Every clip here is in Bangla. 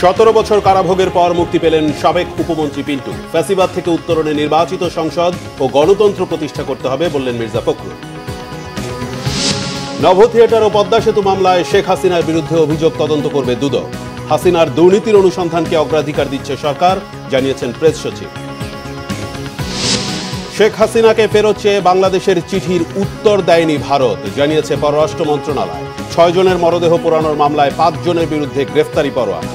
17 বছর কারাভোগের পর মুক্তি পেলেন সাবেক উপমন্ত্রী পিন্টু। ফ্যাসিবাদ থেকে উত্তরণে নির্বাচিত সংসদ ও গণতন্ত্র প্রতিষ্ঠা করতে হবে বললেন মির্জা ফখরুল। নভ থিয়েটার ও পদ্মা সেতু মামলায় শেখ হাসিনার বিরুদ্ধে অভিযোগ তদন্ত করবে দুদক। হাসিনার দুর্নীতির অনুসন্ধানকে অগ্রাধিকার দিচ্ছে সরকার, জানিয়েছেন প্রেস সচিব। শেখ হাসিনাকে ফেরত চেয়ে বাংলাদেশের চিঠির উত্তর দেয়নি ভারত, জানিয়েছে পররাষ্ট্র মন্ত্রণালয়। 6 জনের মরদেহ পোড়ানোর মামলায় 5 জনের বিরুদ্ধে গ্রেফতারি পরোয়ানা।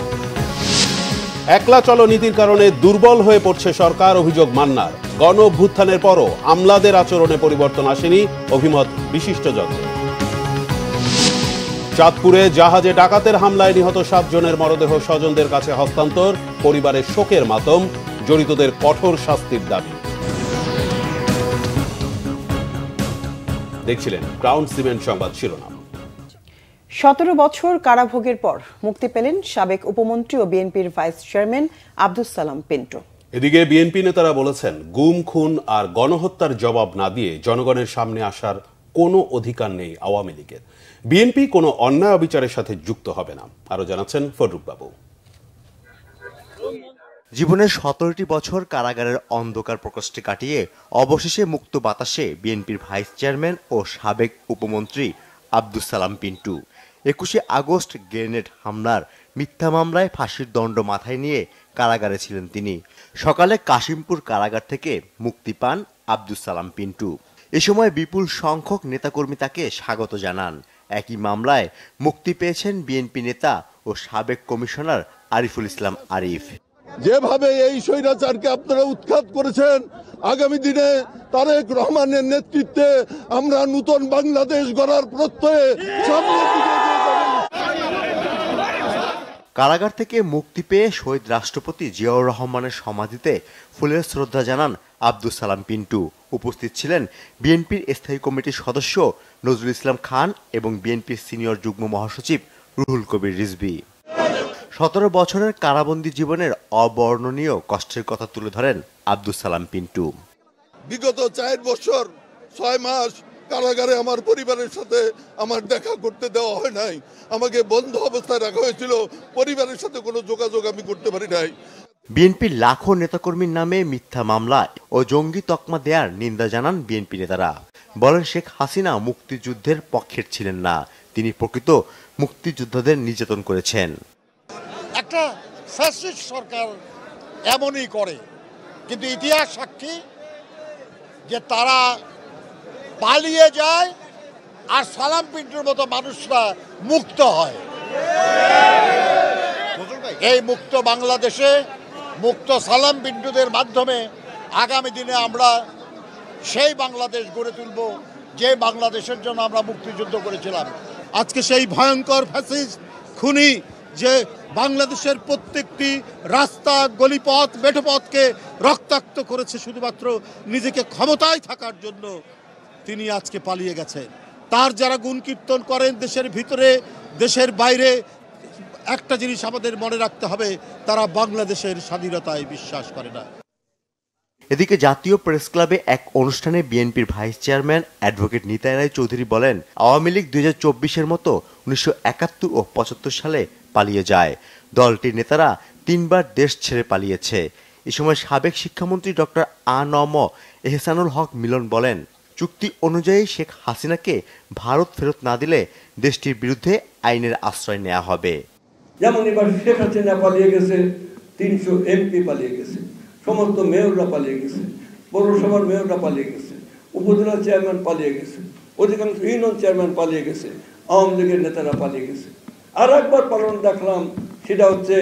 একলা চলো নীতির কারণে দুর্বল হয়ে পড়ছে সরকার, অভিযোগ মান্নার। গণ অভ্যুত্থানের পরও আমলাদের আচরণে পরিবর্তন আসেনি, অভিমত বিশিষ্টজনদের। চাঁদপুরে জাহাজে ডাকাতের হামলায় নিহত 7 জনের মরদেহ স্বজনদের কাছে হস্তান্তর, পরিবারের শোকের মাতম, জড়িতদের কঠোর শাস্তির দাবি। দেখছিলেন ক্রাউন সিমেন্ট সংবাদ শিরোনাম। 17 বছর কারাভোগের পর মুক্তি পেলেন সাবেক উপমন্ত্রী ও বিএনপির ভাইস চেয়ারম্যান আব্দুস সালাম পিন্টু। এদিকে বিএনপি নেতারা বলেছেন, গুম, খুন আর গণহত্যার জবাব না দিয়ে জনগণের সামনে আসার কোনো অধিকার নেই আওয়ামী লীগের। বিএনপি কোনো অন্যায় অবিচারের সাথে যুক্ত হবে না, আরো জানাচ্ছেন ফররুখ বাবু। জীবনের 17টি বছর কারাগারের অন্ধকার প্রকোষ্ঠে কাটিয়ে অবশেষে মুক্ত বাতাসে বিএনপির ভাইস চেয়ারম্যান ও সাবেক উপমন্ত্রী আব্দুস সালাম পিন্টু। 21শে আগস্ট গ্রেনেড হামলার মিথ্যা মামলায় ফাঁসির দণ্ড মাথায় নিয়ে কারাগারে ছিলেন তিনি। সকালে কাশিমপুর কারাগার থেকে মুক্তি পান আব্দুস সালাম পিন্টু। এ সময় বিপুল সংখ্যক নেতাকর্মী তাকে স্বাগত জানান। একই মামলায় মুক্তি পেয়েছেন বিএনপি নেতা ও সাবেক কমিশনার আরিফুল ইসলাম আরিফ। যেভাবে এই স্বৈরাচারকে আপনারা উৎখাত করেছেন, আগামী দিনে তারেক রহমানের নেতৃত্বে আমরা নতুন বাংলাদেশ গড়ার প্রত্যয়ে সামনের দিকে এগিয়ে যাব। কারাগার থেকে মুক্তি পেয়ে শহীদ রাষ্ট্রপতি জিয়াউর রহমানের সমাধিতে ফুলের শ্রদ্ধা জানান আব্দুস সালাম পিন্টু। উপস্থিত ছিলেন বিএনপির স্থায়ী কমিটির সদস্য নজরুল ইসলাম খান এবং বিএনপির সিনিয়র যুগ্ম মহাসচিব রুহুল কবির রিজভী। 17 বছরের কারাবন্দী জীবনের অবর্ণনীয় কষ্টের কথা তুলে ধরেন আব্দুস সালাম পিন্টু। বিগত 4 বছর 6 মাস কারাগারে আমার পরিবারের সাথে আমার দেখা করতে দেওয়া হয় নাই। আমাকে বন্ধ অবস্থায় রাখা হয়েছিল, পরিবারের সাথে কোনো যোগাযোগ আমি করতে পারি নাই। বিএনপির লাখো নেতাকর্মীর নামে মিথ্যা মামলা ও জঙ্গি তকমা দেওয়ার নিন্দা জানান বিএনপি নেতারা। বলেন, শেখ হাসিনা মুক্তিযুদ্ধের পক্ষের ছিলেন না, তিনি প্রকৃত মুক্তিযোদ্ধাদের নির্যাতন করেছেন। একটা ফ্যাসিস্ট সরকার এমনই করে, কিন্তু ইতিহাস সাক্ষী যে তারা পালিয়ে যায় আর সালাম পিন্টুর মতো মানুষরা মুক্ত হয়। এই মুক্ত বাংলাদেশে মুক্ত সালাম পিন্টুদের মাধ্যমে আগামী দিনে আমরা সেই বাংলাদেশ গড়ে তুলব যে বাংলাদেশের জন্য আমরা মুক্তিযুদ্ধ করেছিলাম। আজকে সেই ভয়ঙ্কর ফ্যাসিস্ট খুনি যে বাংলাদেশের প্রত্যেকটি রাস্তা, গলিপথ, মেঠোপথকে রক্তাক্ত করেছে শুধুমাত্র নিজেকে ক্ষমতায় থাকার জন্য, তিনি আজকে পালিয়ে গেছেন। তার যারা গুণ কীর্তন করেন দেশের ভিতরে দেশের বাইরে, একটা জিনিস আমাদের মনে রাখতে হবে, তারা বাংলাদেশের স্বাধীনতায় বিশ্বাস করে না। এদিকে জাতীয় প্রেস ক্লাবে এক অনুষ্ঠানে বিএনপির ভাইস চেয়ারম্যান অ্যাডভোকেট নিতাই রায় চৌধুরী বলেন, আওয়ামী লীগ 2024-এর মতো 1971 ও 75 সালে পালিয়ে যায়। দলটির নেতারা 3 বার দেশ ছেড়ে পালিয়েছে। এ সময় সাবেক শিক্ষামন্ত্রী ডক্টর আ.ন.ম এহসানুল হক মিলন বলেন, চুক্তি অনুযায়ী শেখ হাসিনাকে ভারত ফেরত না দিলে দেশটির বিরুদ্ধে আইনের আশ্রয় নেওয়া হবে। যেমন এবার শেখ হাসিনা পালিয়ে গেছে, 300 এমপি পালিয়ে গেছে, সমস্ত মেয়ররা পালিয়ে গেছে, পৌরসভার মেয়ররা পালিয়ে গেছে, উপজেলা চেয়ারম্যান পালিয়ে গেছে, অধিকাংশ ইউনিয়ন চেয়ারম্যান পালিয়ে গেছে, আওয়ামী লীগের নেতারা পালিয়ে গেছে। আর একবার পালন দেখলাম, সেটা হচ্ছে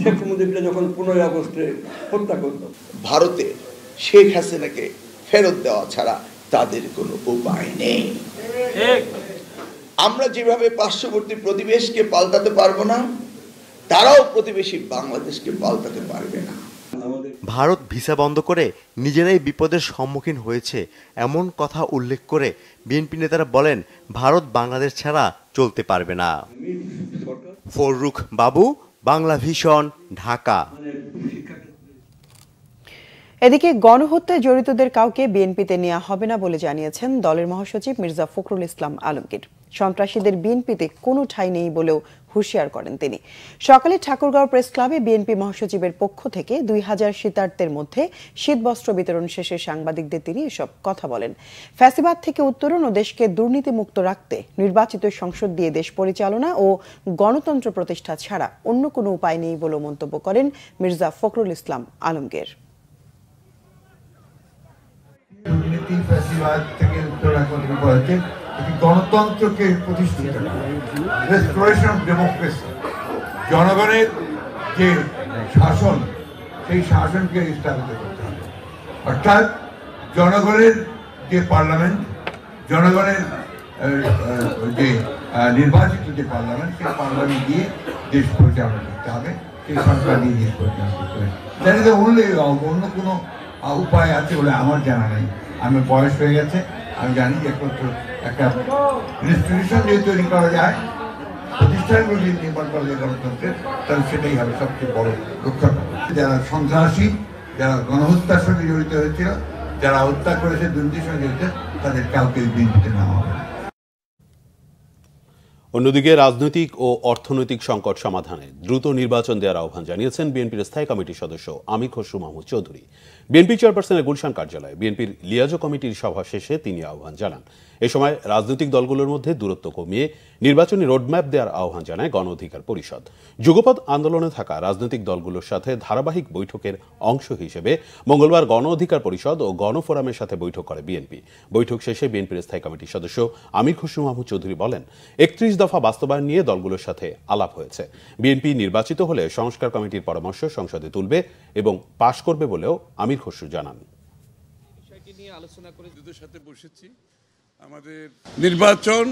শেখ মুজিবরা যখন 15 আগস্টে হত্যা করল। ভারতে শেখ হাসিনাকে ফেরত দেওয়া ছাড়া তাদের কোনো উপায় নেই। আমরা যেভাবে পার্শ্ববর্তী প্রতিবেশকে পাল্টাতে পারবো না, তারাও প্রতিবেশী বাংলাদেশকে পাল্টাতে পারবে না। ভারত ভিসা বন্ধ করে নিজেরাই বিপদের সম্মুখীন হয়েছে এমন কথা উল্লেখ করে বিএনপি নেতারা বলেন, ভারত বাংলাদেশ ছাড়া চলতে পারবে না। ফররুখ বাবু, বাংলা ভিশন, ঢাকা। এদিকে গণহত্যায় জড়িতদের কাউকে বিএনপিতে নেওয়া হবে না বলে জানিয়েছেন দলের মহাসচিব মির্জা ফখরুল ইসলাম আলমগীর। সন্ত্রাসীদের বিএনপিতে কোনো ঠাঁই নেই বলেও হুঁশিয়ার করেন তিনি। সকালে ঠাকুরগাঁও প্রেস ক্লাবে বিএনপি মহাসচিবের পক্ষ থেকে 2000 শীতার্থের মধ্যে শীতবস্ত্র বিতরণ শেষে সাংবাদিকদের তিনি এসব কথা বলেন। ফ্যাসিবাদ থেকে উত্তরণ ও দেশকে দুর্নীতিমুক্ত রাখতে নির্বাচিত সংসদ দিয়ে দেশ পরিচালনা ও গণতন্ত্র প্রতিষ্ঠা ছাড়া অন্য কোনো উপায় নেই বলে মন্তব্য করেন মির্জা ফখরুল ইসলাম আলমগীর। দুর্নীতি ফ্যাসিবাদ থেকে উত্তর রাখতে গণতন্ত্রকে প্রতিষ্ঠিত রেস্টোরেশন অফ ডেমোক্রেসি, জনগণের যে শাসন সেই শাসনকে স্থাপিত করতে হবে। অর্থাৎ জনগণের যে পার্লামেন্ট, জনগণের যে নির্বাচিত যে পার্লামেন্ট, সেই পার্লামেন্ট দিয়ে দেশ পরিচালনা করতে হবে, সেই সরকার দিয়ে দেশ পরিচালনা করতে হবে। জানি তো অন্য কোনো উপায় আছে বলে আমার জানা নেই। আমার বয়স হয়ে গেছে, আমি জানি যে একটা ইনস্টিটিউশন যদি তৈরি করা যায়, প্রতিষ্ঠানগুলো যদি নির্মাণ করা যায় গণতন্ত্রের, তাহলে সেটাই হবে সবচেয়ে বড় রক্ষা। যারা সন্ত্রাসী, যারা গণহত্যার সঙ্গে জড়িত হয়েছিল, যারা হত্যা করেছে, দুর্নীতির সঙ্গে জড়িত, তাদের কাউকে বিএনপিতে নেওয়া হবে। অন্যদিকে রাজনৈতিক ও অর্থনৈতিক সংকট সমাধানে দ্রুত নির্বাচন দেওয়ার আহ্বান জানিয়েছেন বিএনপির স্থায়ী কমিটির সদস্য আমির খসরু মাহমুদ চৌধুরী। বিএনপি চেয়ারপারসনের গুলশান কার্যালয়ে বিএনপির লিয়াজো কমিটির সভা শেষে তিনি আহ্বান জানান। এ সময় রাজনৈতিক দলগুলোর মধ্যে দূরত্ব কমিয়ে নির্বাচনী রোডম্যাপ দেওয়ার আহ্বান জানায় গণ অধিকার পরিষদ। যুগপৎ আন্দোলনে থাকা রাজনৈতিক দলগুলোর সাথে ধারাবাহিক বৈঠকের অংশ হিসেবে মঙ্গলবার গণ অধিকার পরিষদ ও গণফোরামের সাথে বৈঠক করে বিএনপি। বৈঠক শেষে বিএনপির স্থায়ী কমিটির সদস্য আমির খসরু মাহমুদ চৌধুরী বলেন, 31 দফা বাস্তবায়ন নিয়ে দলগুলোর সাথে আলাপ হয়েছে। বিএনপি নির্বাচিত হলে সংস্কার কমিটির পরামর্শ সংসদে তুলবে এবং পাশ করবে বলেও আমির খসরু জানান। আমাদের নির্বাচন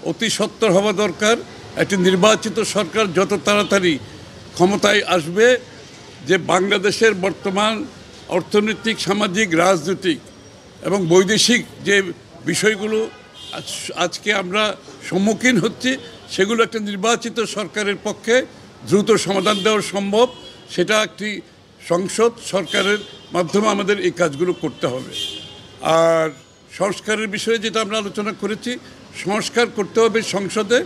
অতি সত্বর হওয়া দরকার। একটি নির্বাচিত সরকার যত তাড়াতাড়ি ক্ষমতায় আসবে, যে বাংলাদেশের বর্তমান অর্থনৈতিক, সামাজিক, রাজনৈতিক এবং বৈদেশিক যে বিষয়গুলো আজকে আমরা সম্মুখীন হচ্ছি, সেগুলো একটা নির্বাচিত সরকারের পক্ষে দ্রুত সমাধান দেওয়া সম্ভব। সেটা একটি সংসদ সরকারের মাধ্যমে আমাদের এই কাজগুলো করতে হবে। আর সংস্কারের বিষয়ে যেটা আমরা আলোচনা করেছি, সংস্কার করতে হবে সংসদে।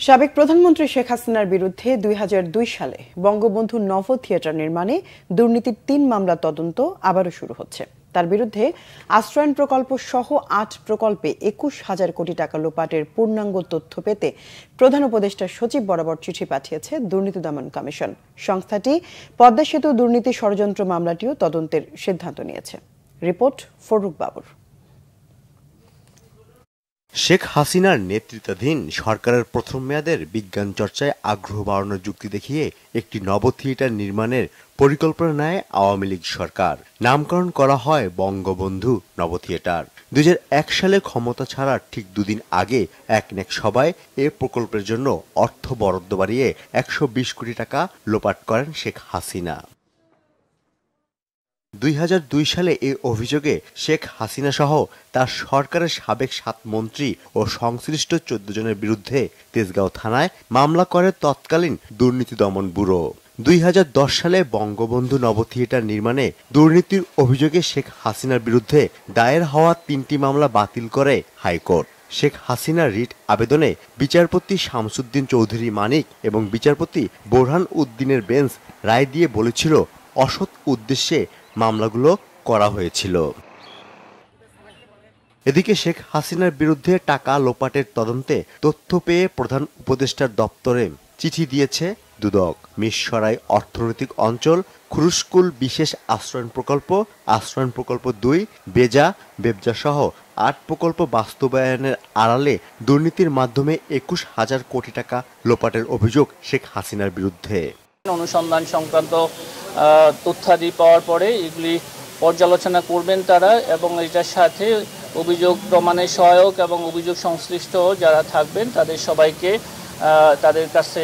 সাবেক প্রধানমন্ত্রী শেখ হাসিনার বিরুদ্ধে 2002 সালে বঙ্গবন্ধু নভ থিয়েটার নির্মাণে দুর্নীতির 3 মামলা তদন্ত আবারও শুরু হচ্ছে। তার বিরুদ্ধে আশ্রয়ণ প্রকল্প সহ 8 প্রকল্পে 21,000 কোটি টাকা লোপাটের পূর্ণাঙ্গ তথ্য পেতে প্রধান উপদেষ্টা সচিব বরাবর চিঠি পাঠিয়েছে দুর্নীতি দমন কমিশন। সংস্থাটি পদ্মা সেতু দুর্নীতি ষড়যন্ত্র মামলাটিও তদন্তের সিদ্ধান্ত নিয়েছে। রিপোর্ট ফরুক বাবুর। শেখ হাসিনার নেতৃত্বাধীন সরকারের প্রথম মেয়াদের বিজ্ঞান চর্চায় আগ্রহ বাড়ানোর যুক্তি দেখিয়ে একটি নব থিয়েটার নির্মাণের পরিকল্পনা নেয় আওয়ামী লীগ সরকার। নামকরণ করা হয় বঙ্গবন্ধু নব থিয়েটার। 2001 সালে ক্ষমতা ছাড়ার ঠিক 2 দিন আগে একনেক সভায় এ প্রকল্পের জন্য অর্থ বরাদ্দ বাড়িয়ে 120 কোটি টাকা লোপাট করেন শেখ হাসিনা। 2002 সালে এই অভিযোগে শেখ হাসিনা সহ তার সরকারের সাবেক 7 মন্ত্রী ও সংশ্লিষ্ট 14 জনের বিরুদ্ধে তেজগাঁও থানায় মামলা করে তৎকালীন দুর্নীতি দমন ব্যুরো। 2010 সালে বঙ্গবন্ধু নব থিয়েটার নির্মাণে দুর্নীতির অভিযোগে শেখ হাসিনার বিরুদ্ধে দায়ের হওয়া 3টি মামলা বাতিল করে হাইকোর্ট। শেখ হাসিনার রিট আবেদনে বিচারপতি শামসুদ্দিন চৌধুরী মানিক এবং বিচারপতি বোরহান উদ্দিনের বেঞ্চ রায় দিয়ে বলেছিল, অসৎ উদ্দেশ্যে মামলাগুলো করা হয়েছিল। এদিকে শেখ হাসিনার বিরুদ্ধে টাকা লোপাটের তদন্তে তথ্য পেয়ে প্রধান উপদেষ্টার দপ্তরে চিঠি দিয়েছে দুদক। মিরসরাই অর্থনৈতিক অঞ্চল, খুরুশকুল বিশেষ আশ্রয়ণ প্রকল্প 2, বেবজা সহ 8 প্রকল্প বাস্তবায়নের আড়ালে দুর্নীতির মাধ্যমে 21,000 কোটি টাকা লোপাটের অভিযোগ শেখ হাসিনার বিরুদ্ধে। অনুসন্ধান সংক্রান্ত তথ্যাদি পাওয়ার পরে এগুলি পর্যালোচনা করবেন তারা, এবং এটার সাথে অভিযোগ প্রমাণের সহায়ক এবং অভিযোগ সংশ্লিষ্ট যারা থাকবেন তাদের সবাইকে তাদের কাছে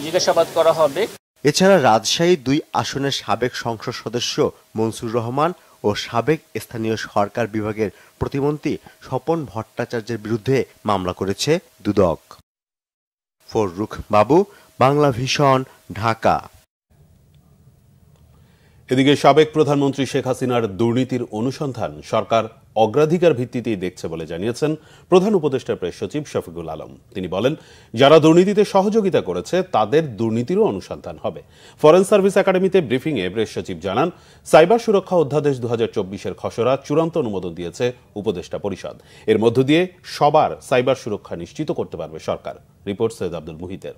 জিজ্ঞাসাবাদ করা হবে। এছাড়া রাজশাহী 2 আসনের সাবেক সংসদ সদস্য মনসুর রহমান ও সাবেক স্থানীয় সরকার বিভাগের প্রতিমন্ত্রী স্বপন ভট্টাচার্যের বিরুদ্ধে মামলা করেছে দুদক। ফররুখ বাবু, বাংলা ভিশন, ঢাকা। এদিকে সাবেক প্রধানমন্ত্রী শেখ হাসিনার দুর্নীতির অনুসন্ধান সরকার অগ্রাধিকার ভিত্তিতেই দেখছে বলে জানিয়েছেন প্রধান উপদেষ্টার প্রেস সচিব শফিকুল আলম। তিনি বলেন, যারা দুর্নীতিতে সহযোগিতা করেছে তাদের দুর্নীতিরও অনুসন্ধান হবে। ফরেন সার্ভিস একাডেমিতে ব্রিফিংয়ে প্রেস সচিব জানান, সাইবার সুরক্ষা অধ্যাদেশ 2024-এর খসড়া চূড়ান্ত অনুমোদন দিয়েছে উপদেষ্টা পরিষদ। এর মধ্য দিয়ে সবার সাইবার সুরক্ষা নিশ্চিত করতে পারবে সরকার। রিপোর্ট সৈয়দ আব্দুল মুহিতের।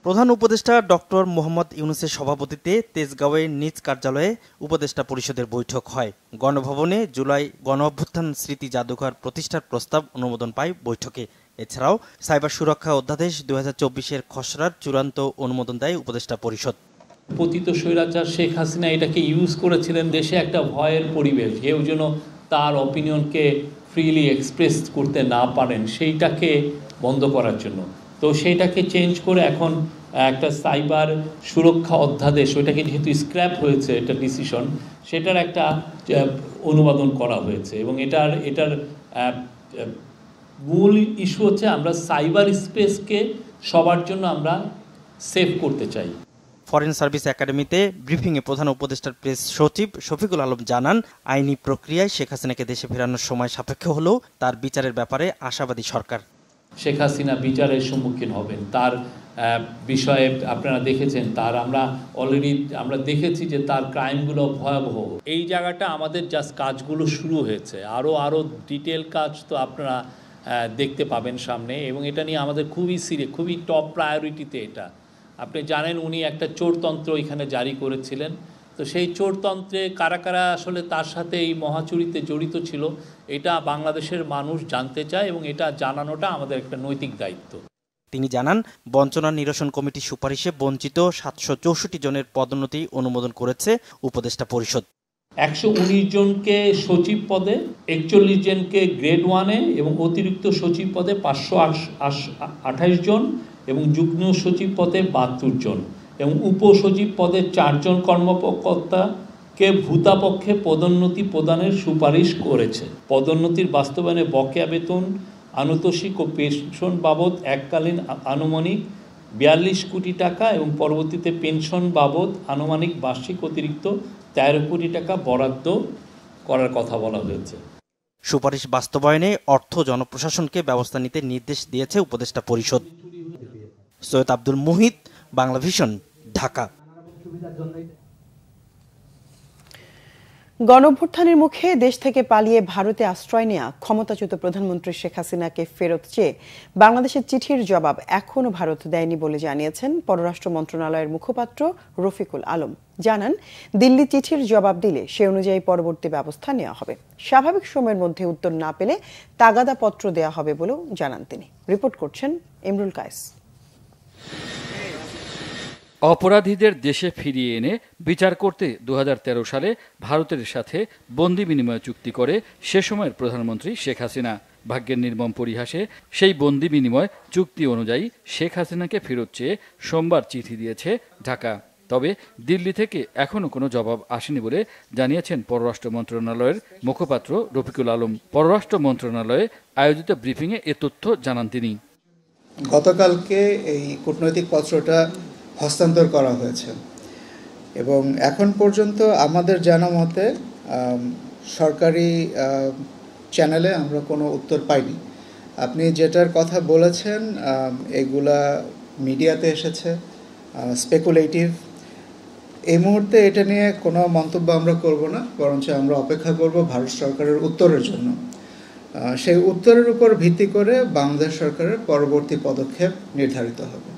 প্রধান উপদেষ্টা ডক্টর মোহাম্মদ ইউনূসের সভাপতিত্বে তেজগাঁওয়ে নিজ কার্যালয়ে উপদেষ্টা পরিষদের বৈঠক হয়। গণভবনে জুলাই গণঅভ্যুত্থান স্মৃতি জাদুঘর প্রতিষ্ঠার প্রস্তাব অনুমোদন পায় বৈঠকে। এছাড়াও সাইবার সুরক্ষা অধ্যাদেশ 2024-এর খসড়ার চূড়ান্ত অনুমোদন দেয় উপদেষ্টা পরিষদ। পতিত স্বৈরাচার শেখ হাসিনা এটাকে ইউজ করেছিলেন দেশে একটা ভয়ের পরিবেশ, কেউ যেন তার অপিনিয়নকে ফ্রিলি এক্সপ্রেস করতে না পারেন, সেইটাকে বন্ধ করার জন্য। তো সেইটাকে চেঞ্জ করে এখন একটা সাইবার সুরক্ষা অধ্যাদেশ, ওইটাকে যেহেতু স্ক্র্যাপ হয়েছে এটা ডিসিশন, সেটার একটা অনুমোদন করা হয়েছে। এবং এটার মূল ইস্যু হচ্ছে আমরা সাইবার স্পেসকে সবার জন্য আমরা সেভ করতে চাই। ফরেন সার্ভিস একাডেমিতে ব্রিফিংয়ে প্রধান উপদেষ্টার প্রেস সচিব শফিকুল আলম জানান, আইনি প্রক্রিয়ায় শেখ হাসিনাকে দেশে ফেরানোর সময় সাপেক্ষ হলেও তার বিচারের ব্যাপারে আশাবাদী সরকার। শেখ হাসিনা বিচারের সম্মুখীন হবেন, তার বিষয়ে আপনারা দেখেছেন, তার আমরা দেখেছি যে তার ক্রাইমগুলো ভয়াবহ। এই জায়গাটা আমাদের জাস্ট কাজগুলো শুরু হয়েছে, আরও ডিটেল কাজ তো আপনারা দেখতে পাবেন সামনে। এবং এটা নিয়ে আমাদের খুবই টপ প্রায়োরিটিতে এটা। আপনি জানেন উনি একটা চোরতন্ত্র এখানে জারি করেছিলেন, তো সেই চোরতন্ত্রে কারা কারা আসলে তার সাথে এই মহাচুরিতে জড়িত ছিল এটা বাংলাদেশের মানুষ জানতে চায় এবং এটা জানানোটা আমাদের একটা নৈতিক দায়িত্ব। তিনি জানান, বঞ্চনা নিরসন কমিটির সুপারিশে বঞ্চিত 764 জনের পদোন্নতি অনুমোদন করেছে উপদেষ্টা পরিষদ। 119 জনকে সচিব পদে, 41 জনকে গ্রেড 1-এ এবং অতিরিক্ত সচিব পদে 528 জন এবং যুগ্ম সচিব পদে 72 জন এবং উপসচিব পদে 4 জন কর্মকর্তাকে ভূতাপক্ষে পদোন্নতি প্রদানের সুপারিশ করেছে। পদোন্নতির বাস্তবায়নে বকেয়া বেতন, আনুতোষিক ও পেনশন বাবদ এককালীন আনুমানিক 42 কোটি টাকা এবং পরবর্তীতে পেনশন বাবদ আনুমানিক বার্ষিক অতিরিক্ত 13 কোটি টাকা বরাদ্দ করার কথা বলা হয়েছে। সুপারিশ বাস্তবায়নে অর্থ জনপ্রশাসনকে ব্যবস্থা নিতে নির্দেশ দিয়েছে উপদেষ্টা পরিষদ। সৈয়দ আব্দুল মুহিত, বাংলা ভিশন, ঢাকা। গণঅভ্যুত্থানের মুখে দেশ থেকে পালিয়ে ভারতে আশ্রয় নেয়া ক্ষমতাচ্যুত প্রধানমন্ত্রী শেখ হাসিনাকে ফেরত চেয়ে বাংলাদেশের চিঠির জবাব এখনও ভারত দেয়নি বলে জানিয়েছেন পররাষ্ট্র মন্ত্রণালয়ের মুখপাত্র রফিকুল আলম। জানান, দিল্লি চিঠির জবাব দিলে সে অনুযায়ী পরবর্তী ব্যবস্থা নেওয়া হবে। স্বাভাবিক সময়ের মধ্যে উত্তর না পেলে তাগাদা পত্র দেওয়া হবে বলেও জানান তিনি। রিপোর্ট করছেন ইমরুল কায়েস। অপরাধীদের দেশে ফিরিয়ে এনে বিচার করতে 2013 সালে ভারতের সাথে বন্দি বিনিময় চুক্তি করে সে সময়ের প্রধানমন্ত্রী শেখ হাসিনা। ভাগ্যের নির্মম পরিহাসে সেই বন্দি বিনিময় চুক্তি অনুযায়ী শেখ হাসিনাকে ফেরত চেয়ে সোমবার চিঠি দিয়েছে ঢাকা। তবে দিল্লি থেকে এখনও কোনো জবাব আসেনি বলে জানিয়েছেন পররাষ্ট্র মন্ত্রণালয়ের মুখপাত্র রফিকুল আলম। পররাষ্ট্র মন্ত্রণালয়ে আয়োজিত ব্রিফিংয়ে এ তথ্য জানান তিনি। গতকালকে এই কূটনৈতিক পত্রটা হস্তান্তর করা হয়েছে এবং এখন পর্যন্ত আমাদের জানা মতে সরকারি চ্যানেলে আমরা কোনো উত্তর পাইনি। আপনি যেটার কথা বলেছেন এগুলা মিডিয়াতে এসেছে, স্পেকুলেটিভ। এই মুহূর্তে এটা নিয়ে কোনো মন্তব্য আমরা করব না, বরঞ্চ আমরা অপেক্ষা করব ভারত সরকারের উত্তরের জন্য। সেই উত্তরের উপর ভিত্তি করে বাংলাদেশ সরকারের পরবর্তী পদক্ষেপ নির্ধারিত হবে।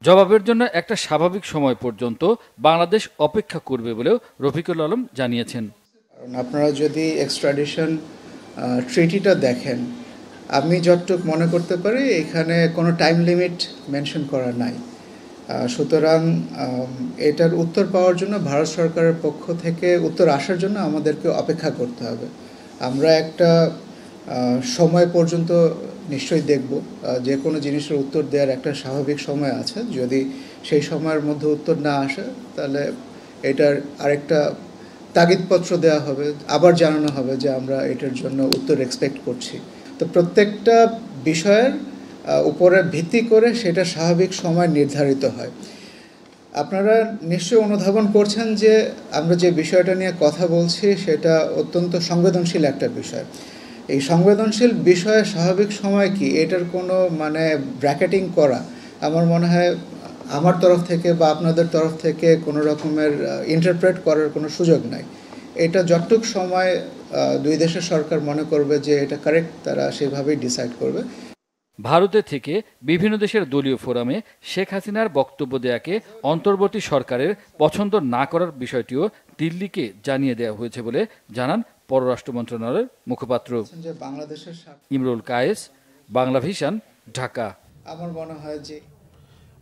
জবাবের জন্য একটা স্বাভাবিক সময় পর্যন্ত বাংলাদেশ অপেক্ষা করবে বলেও রফিকুল আলম জানিয়েছেন। আপনারা যদি এক্সট্রাডিশন ট্রিটিটা দেখেন, আমি যতটুকু মনে করতে পারি এখানে কোনো টাইম লিমিট মেনশন করা নাই। সুতরাং এটার উত্তর পাওয়ার জন্য ভারত সরকারের পক্ষ থেকে উত্তর আসার জন্য আমাদেরকে অপেক্ষা করতে হবে। আমরা একটা সময় পর্যন্ত নিশ্চয়ই দেখব, যে কোনো জিনিসের উত্তর দেওয়ার একটা স্বাভাবিক সময় আছে। যদি সেই সময়ের মধ্যে উত্তর না আসে তাহলে এটার আরেকটা তাগিদপত্র দেওয়া হবে, আবার জানানো হবে যে আমরা এটার জন্য উত্তর এক্সপেক্ট করছি। তো প্রত্যেকটা বিষয়ের উপরে ভিত্তি করে সেটা স্বাভাবিক সময় নির্ধারিত হয়। আপনারা নিশ্চয়ই অনুধাবন করছেন যে আমরা যে বিষয়টা নিয়ে কথা বলছি সেটা অত্যন্ত সংবেদনশীল একটা বিষয়। এই সংবেদনশীল বিষয়ে স্বাভাবিক সময় কি এটার কোনো ব্র্যাকেটিং করা আমার মনে হয় আমার তরফ থেকে বা আপনাদের তরফ থেকে কোনো রকমের ইন্টারপ্রেট করার কোনো সুযোগ নাই। এটা যতটুক সময় দুই দেশের সরকার মনে করবে যে এটা কারেক্ট, তারা সেভাবেই ডিসাইড করবে। ভারতে থেকে বিভিন্ন দেশের দলীয় ফোরামে শেখ হাসিনার বক্তব্য দেয়াকে অন্তর্বর্তী সরকারের পছন্দ না করার বিষয়টিও দিল্লিকে জানিয়ে দেওয়া হয়েছে বলে জানান পররাষ্ট্র মন্ত্রণালয়ের মুখপাত্র ইমরুল কায়েস, বাংলা ভিশন, ঢাকা। আমার মনে হয় যে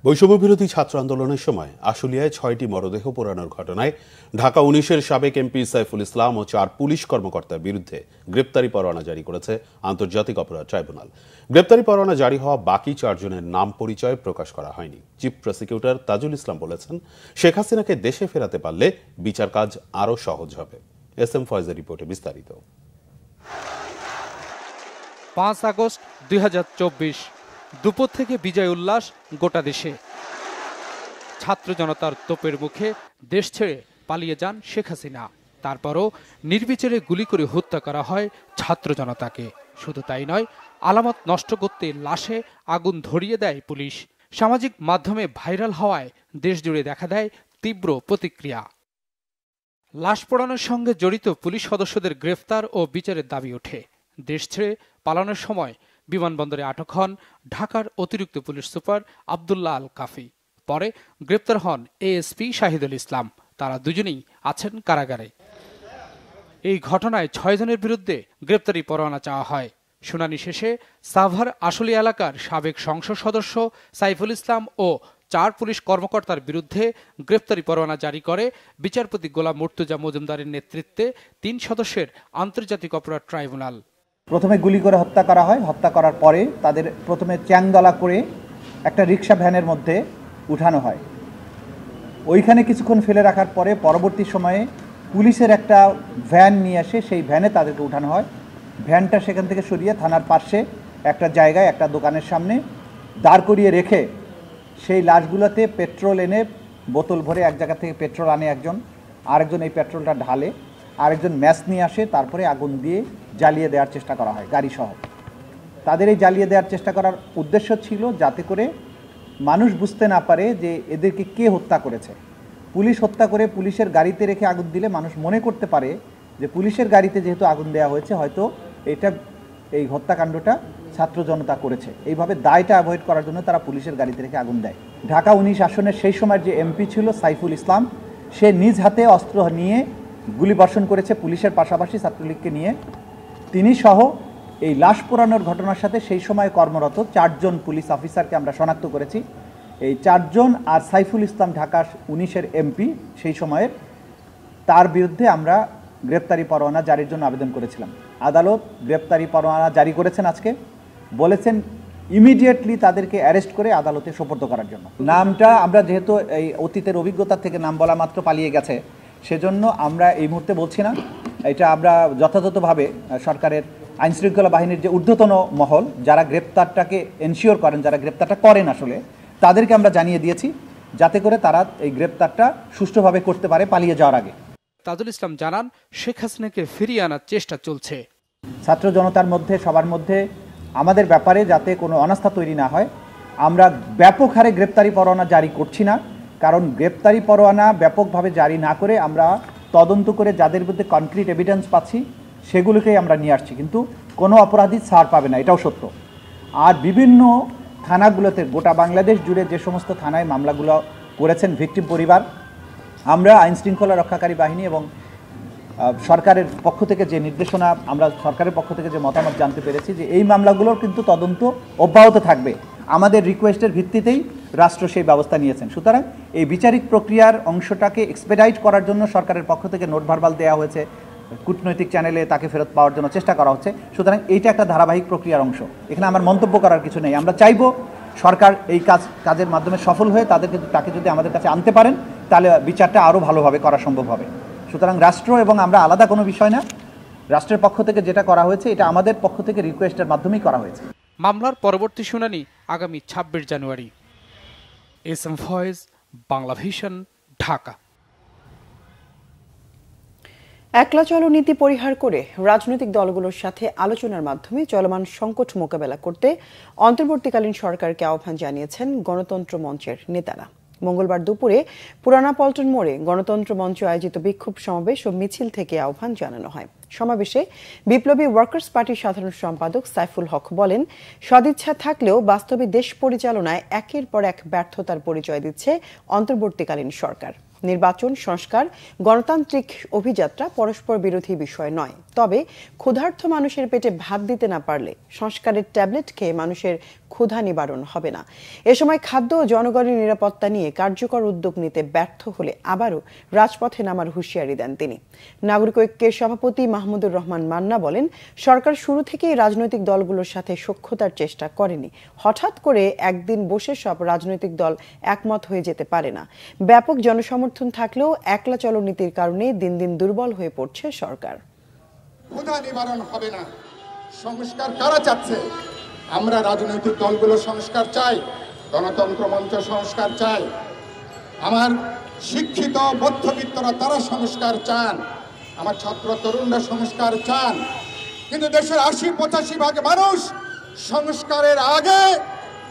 বৈষম্য বিরোধী ছাত্র আন্দোলনের সময় আশুলিয়ায় 6টি মরদেহ পোড়ানোর ঘটনায় ঢাকা 19-এর সাবেক এমপি সাইফুল ইসলাম ও 4 পুলিশ কর্মকর্তার বিরুদ্ধে গ্রেপ্তারি পরোয়ানা জারি করেছে আন্তর্জাতিক অপরাধ ট্রাইব্যুনাল। গ্রেপ্তারি পরোয়ানা জারি হওয়া বাকি 4 জনের নাম পরিচয় প্রকাশ করা হয়নি। চিফ প্রসিকিউটর তাজুল ইসলাম বলেছেন, শেখ হাসিনাকে দেশে ফেরাতে পারলে বিচার কাজ আরও সহজ হবে। এস এম ফয়েজের রিপোর্টে বিস্তারিত। 5 আগস্ট 2024 দুপুর থেকে বিজয় উল্লাস গোটা দেশে। ছাত্র জনতার তোপের মুখে দেশ ছেড়ে পালিয়ে যান শেখ হাসিনা। তারপরও নির্বিচারে গুলি করে হত্যা করা হয় ছাত্র জনতাকে। শুধু তাই নয়, আলামত নষ্ট করতে লাশে আগুন ধরিয়ে দেয় পুলিশ। সামাজিক মাধ্যমে ভাইরাল হওয়ায় দেশ জুড়ে দেখা দেয় তীব্র প্রতিক্রিয়া। লাশ পোড়ানোর সঙ্গে জড়িত পুলিশ সদস্যদের গ্রেফতার ও বিচারের দাবি ওঠে। দেশ ছেড়ে পালানোর সময় বিমানবন্দরে আটক হন ঢাকার অতিরিক্ত পুলিশ সুপার আব্দুল্লাহ আল কাফি। পরে গ্রেপ্তার হন এএসপি শাহিদুল ইসলাম। তারা দুজনেই আছেন কারাগারে। এই ঘটনায় 6 জনের বিরুদ্ধে গ্রেপ্তারি পরোয়ানা চাওয়া হয়। শুনানি শেষে সাভার আশুলিয়া এলাকার সাবেক সংসদ সদস্য সাইফুল ইসলাম ও 4 পুলিশ কর্মকর্তার বিরুদ্ধে গ্রেপ্তারি পরোয়ানা জারি করে বিচারপতি গোলাম মুর্তজা মজুমদারের নেতৃত্বে 3 সদস্যের আন্তর্জাতিক অপরাধ ট্রাইব্যুনাল। প্রথমে গুলি করে হত্যা করা হয়। হত্যা করার পরে তাদের প্রথমে চ্যাংদলা করে একটা রিক্সা ভ্যানের মধ্যে উঠানো হয়। ওইখানে কিছুক্ষণ ফেলে রাখার পরে পরবর্তী সময়ে পুলিশের একটা ভ্যান নিয়ে আসে, সেই ভ্যানে তাদেরকে উঠানো হয়। ভ্যানটা সেখান থেকে সরিয়ে থানার পাশে একটা জায়গায় একটা দোকানের সামনে দাঁড় করিয়ে রেখে সেই লাশগুলোতে পেট্রোল এনে বোতল ভরে এক জায়গা থেকে পেট্রোল আনে একজন, আরেকজন এই পেট্রোলটা ঢালে, আরেকজন ম্যাচ নিয়ে আসে, তারপরে আগুন দিয়ে জ্বালিয়ে দেওয়ার চেষ্টা করা হয় গাড়ি সহ। তাদের এই জ্বালিয়ে দেওয়ার চেষ্টা করার উদ্দেশ্য ছিল যাতে করে মানুষ বুঝতে না পারে যে এদেরকে কে হত্যা করেছে। পুলিশ হত্যা করে পুলিশের গাড়িতে রেখে আগুন দিলে মানুষ মনে করতে পারে যে পুলিশের গাড়িতে যেহেতু আগুন দেওয়া হয়েছে হয়তো এই হত্যাকাণ্ডটা ছাত্র জনতা করেছে। এইভাবে দায়টা অ্যাভয়েড করার জন্য তারা পুলিশের গাড়িতে রেখে আগুন দেয়। ঢাকা 19 আসনের সেই সময় যে এমপি ছিল সাইফুল ইসলাম, সে নিজ হাতে অস্ত্র নিয়ে গুলি বর্ষণ করেছে পুলিশের পাশাপাশি ছাত্রলীগকে নিয়ে। তিনি সহ এই লাশ পোড়ানোর ঘটনার সাথে সেই সময় কর্মরত 4 জন পুলিশ অফিসারকে আমরা শনাক্ত করেছি। এই 4 জন আর সাইফুল ইসলাম ঢাকা 19-এর এমপি সেই সময়ের, তার বিরুদ্ধে আমরা গ্রেপ্তারি পরোয়ানা জারির জন্য আবেদন করেছিলাম। আদালত গ্রেপ্তারি পরোয়ানা জারি করেছেন আজকে, বলেছেন ইমিডিয়েটলি তাদেরকে অ্যারেস্ট করে আদালতে সোপর্দ করার জন্য। নামটা আমরা যেহেতু এই অতীতের অভিজ্ঞতা থেকে নাম বলা মাত্র পালিয়ে গেছে, সেজন্য আমরা এই মুহূর্তে বলছি না। এটা আমরা যথাযথভাবে সরকারের আইনশৃঙ্খলা বাহিনীর যে ঊর্ধ্বতন মহল যারা গ্রেপ্তারটাকে এনশিওর করেন, যারা গ্রেপ্তারটা করেন আসলে, তাদেরকে আমরা জানিয়ে দিয়েছি যাতে করে তারা এই গ্রেপ্তারটা সুষ্ঠুভাবে করতে পারে পালিয়ে যাওয়ার আগে। তাজুল ইসলাম জানান, শেখ হাসিনাকে ফিরিয়ে আনার চেষ্টা চলছে। ছাত্র জনতার মধ্যে সবার মধ্যে আমাদের ব্যাপারে যাতে কোনো অনাস্থা তৈরি না হয়, আমরা ব্যাপক হারে গ্রেপ্তারি পরোয়ানা জারি করছি না। কারণ গ্রেপ্তারি পরোয়ানা ব্যাপকভাবে জারি না করে আমরা তদন্ত করে যাদের বিরুদ্ধে কনক্রিট এভিডেন্স পাচ্ছি সেগুলোকেই আমরা নিয়ে আসছি, কিন্তু কোনো অপরাধী ছাড় পাবে না, এটাও সত্য। আর বিভিন্ন থানাগুলোতে গোটা বাংলাদেশ জুড়ে যে সমস্ত থানায় মামলাগুলো করেছেন ভিকটিম পরিবার, আমরা আইনশৃঙ্খলা রক্ষাকারী বাহিনী এবং সরকারের পক্ষ থেকে যে নির্দেশনা, আমরা সরকারের পক্ষ থেকে যে মতামত জানতে পেরেছি যে এই মামলাগুলোর কিন্তু তদন্ত অব্যাহত থাকবে। আমাদের রিকোয়েস্টের ভিত্তিতেই রাষ্ট্র সেই ব্যবস্থা নিয়েছেন। সুতরাং এই বিচারিক প্রক্রিয়ার অংশটাকে এক্সপেডাইট করার জন্য সরকারের পক্ষ থেকে নোট ভার্বাল দেওয়া হয়েছে, কূটনৈতিক চ্যানেলে তাকে ফেরত পাওয়ার জন্য চেষ্টা করা হচ্ছে। সুতরাং এইটা একটা ধারাবাহিক প্রক্রিয়ার অংশ, এখানে আমার মন্তব্য করার কিছু নেই। আমরা চাইব সরকার এই কাজের মাধ্যমে সফল হয়ে তাকে যদি আমাদের কাছে আনতে পারেন তাহলে বিচারটা আরও ভালোভাবে করা সম্ভব হবে। সুতরাং রাষ্ট্র এবং আমরা আলাদা কোনো বিষয় না, রাষ্ট্রের পক্ষ থেকে যেটা করা হয়েছে এটা আমাদের পক্ষ থেকে রিকোয়েস্টের মাধ্যমেই করা হয়েছে। মামলার পরবর্তী শুনানি আগামী 26 জানুয়ারি। S M Foyez, Bangla Vision, Dhaka. একলা চলো নীতি পরিহার করে রাজনৈতিক দলগুলোর সাথে আলোচনার মাধ্যমে চলমান সংকট মোকাবেলা করতে অন্তর্বর্তীকালীন সরকারকে আহ্বান জানিয়েছেন গণতন্ত্র মঞ্চের নেতারা। মঙ্গলবার দুপুরে পুরানা পল্টন মোড়ে গণতন্ত্র মঞ্চ আয়োজিত বিক্ষোভ সমাবেশ ও মিছিল থেকে আহ্বান জানানো হয়। সমাবেশে বিপ্লবী ওয়ার্কার্স পার্টির সাধারণ সম্পাদক সাইফুল হক বলেন, সদিচ্ছা থাকলেও বাস্তবে দেশ পরিচালনায় একের পর এক ব্যর্থতার পরিচয় দিচ্ছে অন্তর্বর্তীকালীন সরকার। নির্বাচন, সংস্কার, গণতান্ত্রিক অভিযাত্রা পরস্পর বিরোধী বিষয় নয়, তবে ক্ষুধার্ত মানুষের পেটে ভাত দিতে না পারলে সংস্কারের ট্যাবলেট খেয়ে মানুষের ক্ষুধা নিবারণ হবে না। এ সময় খাদ্য ও জনগণের নিরাপত্তা নিয়ে কার্যকর উদ্যোগ নিতে ব্যর্থ হলে আবারও রাজপথে নামার হুঁশিয়ারি দেন তিনি। নাগরিক ঐক্যের সভাপতি মাহমুদুর রহমান মান্না বলেন, সরকার শুরু থেকেই রাজনৈতিক দলগুলোর সাথে সখ্যতার চেষ্টা করেনি। হঠাৎ করে একদিন বসে সব রাজনৈতিক দল একমত হয়ে যেতে পারে না। ব্যাপক জনসমর্থন থাকলেও একলা চলো নীতির কারণে দিন দিন দুর্বল হয়ে পড়ছে সরকার। ক্ষুধা নিবারণ হবে না। সংস্কার কারা চাচ্ছে? আমরা রাজনৈতিক দলগুলো সংস্কার চাই, গণতন্ত্র মঞ্চ সংস্কার চাই, আমার শিক্ষিত মধ্যবিত্তরা তারা সংস্কার চান, আমার ছাত্র তরুণরা সংস্কার চান। কিন্তু দেশের ৮০-৮৫% মানুষ সংস্কারের আগে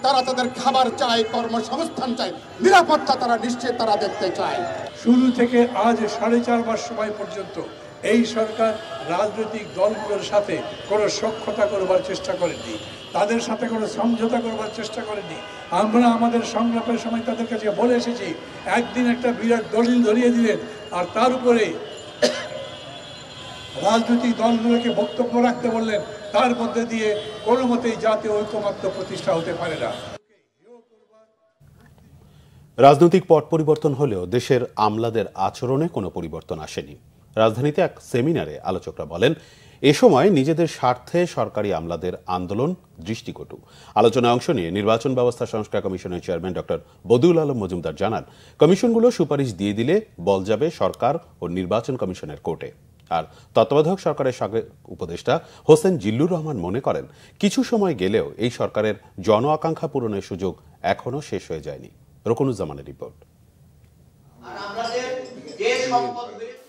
তারা তাদের খাবার চায়, কর্মসংস্থান চায়, নিরাপত্তা তারা নিশ্চিত তারা দেখতে চায়। শুরু থেকে আজ 4.5 মাস সময় পর্যন্ত এই সরকার রাজনৈতিক দলগুলোর সাথে কোনো সখ্যতা করবার চেষ্টা করেনি, তাদের সাথে কোনো সমঝোতা করবার চেষ্টা করেনি। আমরা আমাদের সংলাপের সময় তাদের কাছে বলে এসেছি, একদিন একটা বিরাট দলিল ধরিয়ে দিলেন আর তার উপরে রাজনৈতিক দলগুলোকে বক্তব্য রাখতে বললেন, তার মধ্যে দিয়ে কোনো মতেই জাতীয় ঐকমত্য প্রতিষ্ঠা হতে পারে না। রাজনৈতিক পট পরিবর্তন হলেও দেশের আমলাদের আচরণে কোনো পরিবর্তন আসেনি। রাজধানীতে এক সেমিনারে আলোচকরা বলেন, এ সময় নিজেদের স্বার্থে সরকারি আমলাদের আন্দোলন দৃষ্টিকটু। আলোচনায় অংশ নিয়ে নির্বাচন ব্যবস্থা সংস্কার কমিশনের চেয়ারম্যান ডক্টর বদিউল আলম মজুমদার জানান, কমিশনগুলো সুপারিশ দিয়ে দিলে বল যাবে সরকার ও নির্বাচন কমিশনের কোর্টে। আর তত্ত্বাবধায়ক সরকারের সাবেক উপদেষ্টা হোসেন জিল্লুর রহমান মনে করেন, কিছু সময় গেলেও এই সরকারের জন আকাঙ্ক্ষা পূরণের সুযোগ এখনো শেষ হয়ে যায়নি। রকুনুজ্জামানের রিপোর্ট।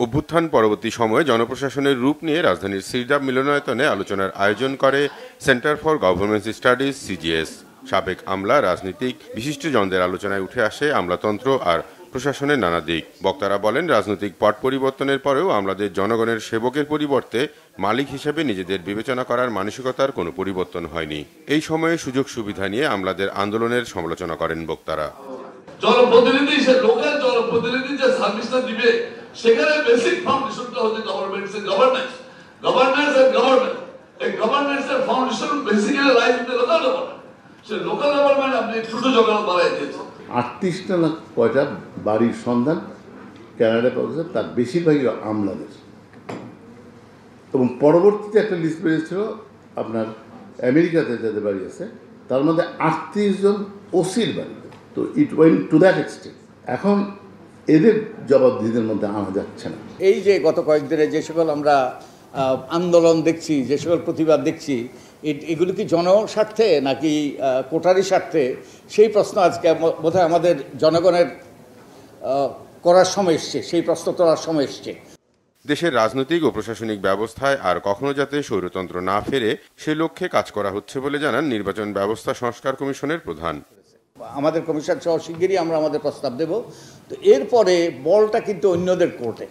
অভ্যুত্থান পরবর্তী সময়ে জনপ্রশাসনের রূপ নিয়ে রাজধানীর সিরডাব মিলনায়তনে আলোচনার আয়োজন করে centre for governance studies CGS. সাবেক আমলা, রাজনীতিক, বিশিষ্টজনদের আলোচনায় উঠে আসে আমলাতন্ত্র আর প্রশাসনের নানা দিক। বক্তারা বলেন, রাজনৈতিক পট পরিবর্তনের পরেও আমলাদের জনগণের সেবকের পরিবর্তে মালিক হিসেবে নিজেদের বিবেচনা করার মানসিকতার কোনো পরিবর্তন হয়নি। এই সময়ে সুযোগ সুবিধা নিয়ে আমলাদের আন্দোলনের সমালোচনা করেন বক্তারা। জনপ্রতিনিধি, সে লোকাল জনপ্রতিনিধি যে সার্ভিসটা দিবে, সেখানে বেসিক ফাউন্ডেশনটা হচ্ছে governments and governance, governance and government. এই গভর্নেন্স এর foundation basically lies in the local government. সে লোকাল গভর্নমেন্ট আপনি ছোট জগৎ বাড়াই দিয়েছেন। ৩৮টা না কয়টা বাড়ির সন্ধান কানাডায় পাওয়া গেছে, তার বেশিরভাগই আমলাদের। এবং পরবর্তীতে একটা লিস্ট বেরিয়েছিল আপনার আমেরিকাতে যাদের বাড়ি আছে, তার মধ্যে ৩৮ জন ওসির বাড়ি। তো it went to that extent. এখন এদের জবাবদিহিদের মধ্যে আনা যাচ্ছে না। এই যে গত কয়েকদিনে যে সকল আমরা আন্দোলন দেখছি, যে সকল প্রতিবাদ দেখছি, এগুলো কি জনস্বার্থে নাকি কোটারি স্বার্থে, সেই প্রশ্ন আজকে বোধহয় আমাদের জনগণের করার সময় এসছে, সেই প্রশ্ন তোলার সময় এসছে। দেশের রাজনৈতিক ও প্রশাসনিক ব্যবস্থায় আর কখনো যাতে স্বৈরতন্ত্র না ফেরে সে লক্ষ্যে কাজ করা হচ্ছে বলে জানান নির্বাচন ব্যবস্থা সংস্কার কমিশনের প্রধান। আমাদের কমিশন সহ শিগগিরই আমরা আমাদের প্রস্তাব দেব। তো এরপরে বলটা কিন্তু অন্যদের কোর্টে,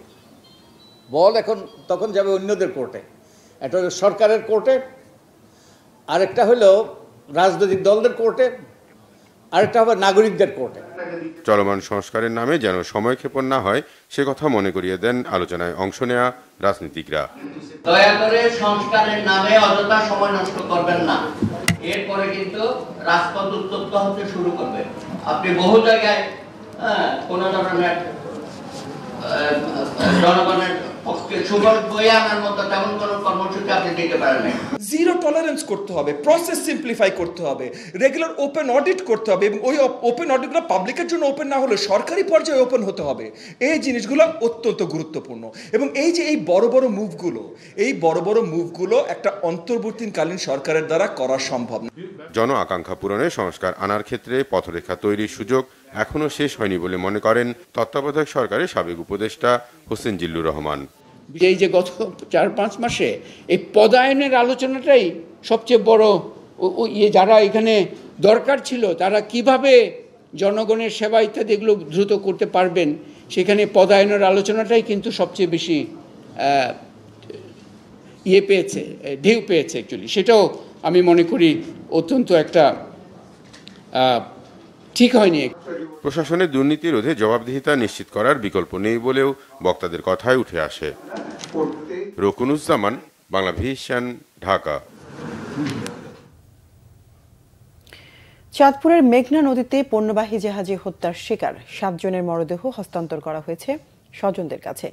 বল এখন তখন যাবে অন্যদের কোর্টে। একটা হলো সরকারের কোর্টে, আরেকটা হলো রাজনৈতিক দলদের কোর্টে, আরেকটা হবে নাগরিকদের কোর্টে। চলমান সংস্কারের নামে যেন সময়ক্ষেপণ না হয় সে কথা মনে করিয়ে দেন আলোচনায় অংশ নেওয়া রাজনীতিকরা। দয়া করে সংস্কারের নামে অযথা সময় নষ্ট করবেন না, এরপরে কিন্তু রাজপথ উত্তপ্ত হতে শুরু করবে। আপনি বহু জায়গায় কোন ধরনের জনগণের পক্ষে সুফল বয়ে আনার মতো তেমন কোনো কর্মসূচি আপনি দিতে পারেন না। জিরো টলারেন্স করতে হবে, প্রসেস সিম্পলিফাই করতে হবে, রেগুলার ওপেন অডিট করতে হবে, এবং ওই ওপেন অডিটগুলো পাবলিকের জন্য ওপেন না হলে সরকারি পর্যায়ে ওপেন হতে হবে। এই জিনিসগুলো অত্যন্ত গুরুত্বপূর্ণ। এবং এই যে এই বড় বড় মুভগুলো একটা অন্তর্বর্তীকালীন সরকারের দ্বারা করা সম্ভব না। জন আকাঙ্ক্ষা পূরণে সংস্কার আনার ক্ষেত্রে পথরেখা তৈরির সুযোগ এখনও শেষ হয়নি বলে মনে করেন তত্ত্বাবধায়ক সরকারের সাবেক উপদেষ্টা হোসেন জিল্লুর রহমান। এই যে গত 4-5 মাসে এই পদায়নের আলোচনাটাই সবচেয়ে বড় যারা এখানে দরকার ছিল তারা কিভাবে জনগণের সেবা ইত্যাদি এগুলো দ্রুত করতে পারবেন, সেখানে পদায়নের আলোচনাটাই কিন্তু সবচেয়ে বেশি ঢেউ পেয়েছে অ্যাকচুয়ালি। সেটাও আমি মনে করি অত্যন্ত একটা ঠিক হয়নি। প্রশাসনের দুর্নীতি রোধে জবাবদিহিতা নিশ্চিত করার বিকল্প নেই বলেও বক্তাদের কথায় উঠে আসে। রকুনুজ্জামান, বাংলা ভিশন, ঢাকা। চাঁদপুরের মেঘনা নদীতে পণ্যবাহী জাহাজে হত্যার শিকার 7 জনের মরদেহ হস্তান্তর করা হয়েছে স্বজনদের কাছে।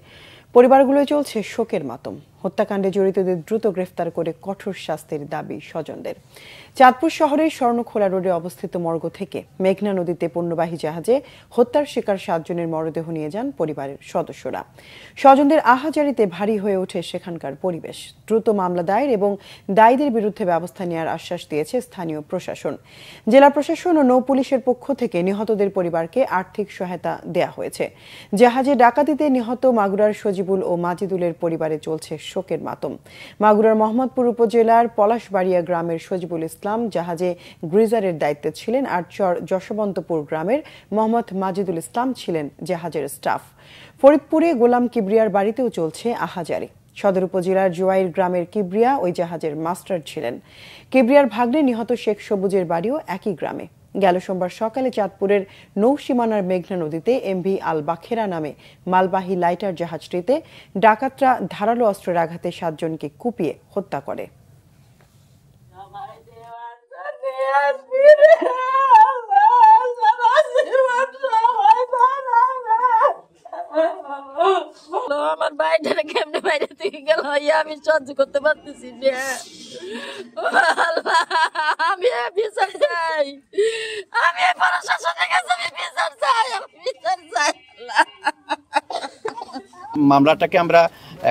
পরিবারগুলোয় চলছে শোকের মাতম। হত্যাকাণ্ডে জড়িতদের দ্রুত গ্রেফতার করে কঠোর শাস্তির দাবি স্বজনদের। চাঁদপুর শহরের স্বর্ণখোলা রোডে অবস্থিত মর্গ থেকে মেঘনা নদীতে পণ্যবাহী জাহাজে হত্যার শিকার 7 জনের মরদেহ নিয়ে যান পরিবারের সদস্যরা। স্বজনদের আহাজারিতে ভারী হয়ে ওঠে সেখানকার পরিবেশ। দ্রুত মামলা দায়ের এবং দায়ীদের বিরুদ্ধে ব্যবস্থা নেওয়ার আশ্বাস দিয়েছে স্থানীয় প্রশাসন। জেলা প্রশাসন ও নৌ পুলিশের পক্ষ থেকে নিহতদের পরিবারকে আর্থিক সহায়তা দেয়া হয়েছে। জাহাজে ডাকাতিতে নিহত মাগুরার সজিবুল ও মাজিদুলের পরিবারে চলছে শোকের মাতম। মাগুরার মোহাম্মদপুর উপজেলার পলাশবাড়িয়া গ্রামের সজিবুল ইসলাম জাহাজে গ্রিজারের দায়িত্বে ছিলেন, আর যশবন্তপুর গ্রামের মোহাম্মদ মাজিদুল ইসলাম ছিলেন জাহাজের স্টাফ। ফরিদপুরে গোলাম কিবরিয়ার বাড়িতেও চলছে আহাজারি। সদর উপজেলার জোয়াইর গ্রামের কিবরিয়া ওই জাহাজের মাস্টার ছিলেন। কিবরিয়ার ভাগ্নে নিহত শেখ সবুজের বাড়িও একই গ্রামে। গেল সোমবার সকালে চাঁদপুরের নৌসীমানার মেঘনা নদীতে এমভি আল বাখেরা নামে মালবাহী লাইটার জাহাজটিতে ডাকাতরা ধারালো অস্ত্রের আঘাতে 7 জনকে কুপিয়ে হত্যা করে। আমার বাইরে কেমনে বাইরে থেকে গেল আমি সহ্য করতে পারতেছি না। আমি বিচার চাই, আমি প্রশাসনের কাছে বিচার চাই, বিচার চাই। মামলাটাকে আমরা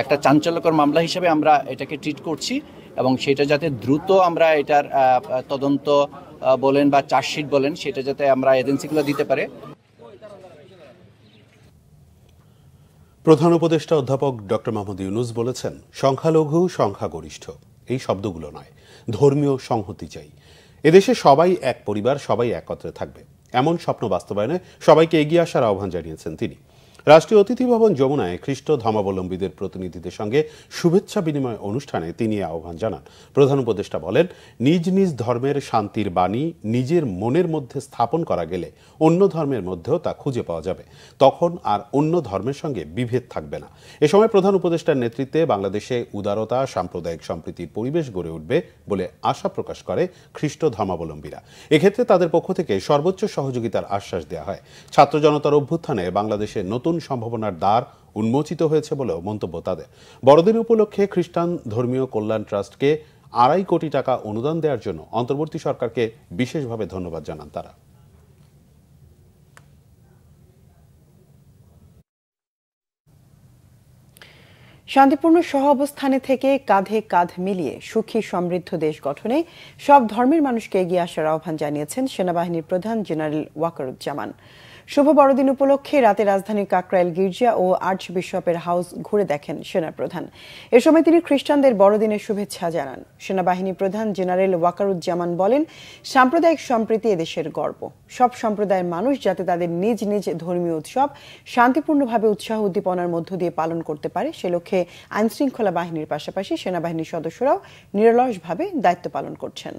একটা চাঞ্চল্যকর মামলা হিসেবে আমরা এটাকে ট্রিট করছি এবং সেটা যাতে দ্রুত আমরা এটার তদন্ত বলেন বা চার্জশিট বলেন সেটা যাতে আমরা এজেন্সিগুলো দিতে পারে। প্রধান উপদেষ্টা অধ্যাপক ডক্টর মোহাম্মদ ইউনূস বলেছেন, সংখ্যালঘু সংখ্যাগরিষ্ঠ এই শব্দগুলো নয়, ধর্মীয় সংহতি চাই। এদেশে সবাই এক পরিবার, সবাই একত্রে থাকবে, এমন স্বপ্ন বাস্তবায়নে সবাইকে এগিয়ে আসার আহ্বান জানিয়েছেন তিনি। রাষ্ট্রীয় অতিথি ভবন যমুনায় খ্রিস্ট ধর্মাবলম্বীদের প্রতিনিধিদের সঙ্গে শুভেচ্ছা বিনিময় অনুষ্ঠানে তিনি আহ্বান জানান। প্রধান উপদেষ্টা বলেন, নিজ নিজ ধর্মের শান্তির বাণী নিজের মনের মধ্যে স্থাপন করা গেলে অন্য ধর্মের মধ্যেও তা খুঁজে পাওয়া যাবে। তখন আর অন্য ধর্মের সঙ্গে বিভেদ থাকবে না। এ সময় প্রধান উপদেষ্টার নেতৃত্বে বাংলাদেশে উদারতা, সাম্প্রদায়িক সম্প্রীতির পরিবেশ গড়ে উঠবে বলে আশা প্রকাশ করে খ্রিস্ট ধর্মাবলম্বীরা। এক্ষেত্রে তাদের পক্ষ থেকে সর্বোচ্চ সহযোগিতার আশ্বাস দেওয়া হয়। ছাত্র জনতার অভ্যুত্থানে বাংলাদেশে নতুন সম্ভাবনার দ্বার উন্মোচিত হয়েছে বলেও মন্তব্য তাদের। বড়দিন উপলক্ষে খ্রিস্টান ধর্মীয় কল্যাণ ট্রাস্টকে 2.5 কোটি টাকা অনুদান দেওয়ার জন্য অন্তর্বর্তী সরকারকে বিশেষভাবে ধন্যবাদ জানান তারা। শান্তিপূর্ণ সহাবস্থানে থেকে কাঁধে কাঁধ মিলিয়ে সুখী সমৃদ্ধ দেশ গঠনে সব ধর্মের মানুষকে এগিয়ে আসার আহ্বান জানিয়েছেন সেনাবাহিনীর প্রধান জেনারেল ওয়াকারুজ্জামান। শুভ বড়দিন উপলক্ষে রাতে রাজধানীর কাকরাইল গির্জা ও আর্চ বিশপের হাউস ঘুরে দেখেন সেনাপ্রধান। এ সময় তিনি খ্রিস্টানদের বড়দিনের শুভেচ্ছা জানান। সেনাবাহিনী প্রধান জেনারেল ওয়াকারুজ্জামান বলেন, সাম্প্রদায়িক সম্প্রীতি এদেশের গর্ব। সব সম্প্রদায়ের মানুষ যাতে তাদের নিজ নিজ ধর্মীয় উৎসব শান্তিপূর্ণভাবে উৎসাহ উদ্দীপনার মধ্য দিয়ে পালন করতে পারে, সে লক্ষ্যে আইনশৃঙ্খলা বাহিনীর পাশাপাশি সেনাবাহিনীর সদস্যরাও নিরলসভাবে দায়িত্ব পালন করছেন।